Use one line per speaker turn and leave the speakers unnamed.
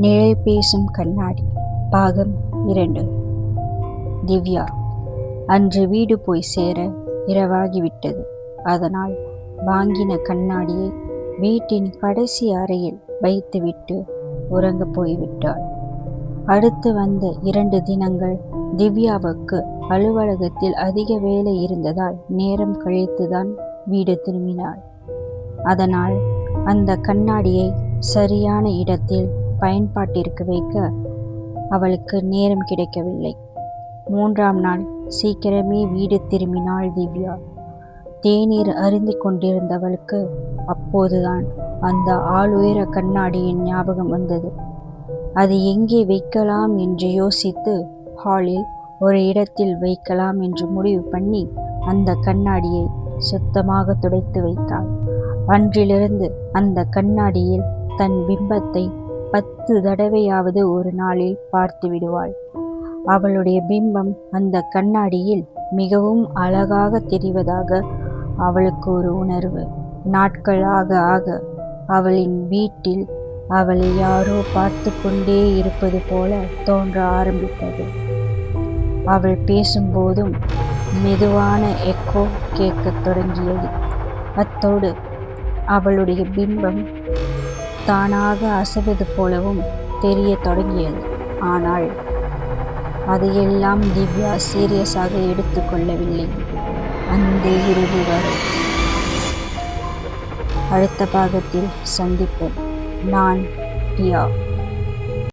நிழல் பேசும் கண்ணாடி பாகம் 2. திவ்யா. அன்று வீடு போய் சேர இரவாகிவிட்டது. அதனால் வாங்கின கண்ணாடியை வீட்டின் கடைசி அறையில் வைத்துவிட்டு உறங்கப் போய்விட்டாள். அடுத்து வந்த 2 தினங்கள் திவ்யாவுக்கு அலுவலகத்தில் அதிக வேலை இருந்ததால் நேரம் கழித்துதான் வீடு திரும்பினாள். அதனால் அந்த கண்ணாடியை சரியான இடத்தில் பயன்பாட்டிற்கு வைக்க அவளுக்கு நேரம் கிடைக்கவில்லை. 3ஆம் நாள் சீக்கிரமே வீடு திரும்பினாள் திவ்யா. தேநீர் அருந்திக் கொண்டிருந்தவளுக்கு அப்போதுதான் அந்த ஆளுயர கண்ணாடியின் ஞாபகம் வந்தது. அது எங்கே வைக்கலாம் என்று யோசித்து ஹாலில் ஒரு இடத்தில் வைக்கலாம் என்று முடிவு பண்ணி அந்த கண்ணாடியை சுத்தமாக துடைத்து வைத்தாள். அன்றிலிருந்து அந்த கண்ணாடியில் தன் பிம்பத்தை 10 தடவையாவது ஒரு நாளில் பார்த்து விடுவாள். அவளுடைய பிம்பம் அந்த கண்ணாடியில் மிகவும் அழகாக தெரிவதாக அவளுக்கு ஒரு உணர்வு. நாட்கள் ஆக ஆக அவளின் வீட்டில் அவளை யாரோ பார்த்து கொண்டே இருப்பது போல தோன்ற ஆரம்பித்தது. அவள் பேசும்போதும் மெதுவான எக்கோ கேட்கத் தொடங்கியது. அத்தோடு அவளுடைய பிம்பம் தானாக அசைவது போலவும் தெரிய தொடங்கியது. ஆனால் அதையெல்லாம் திவ்யா சீரியஸாக எடுத்துக்கொள்ளவில்லை அந்த இரவு வரை. அடுத்த பாகத்தில் சந்திப்போம். நான் பிரியா.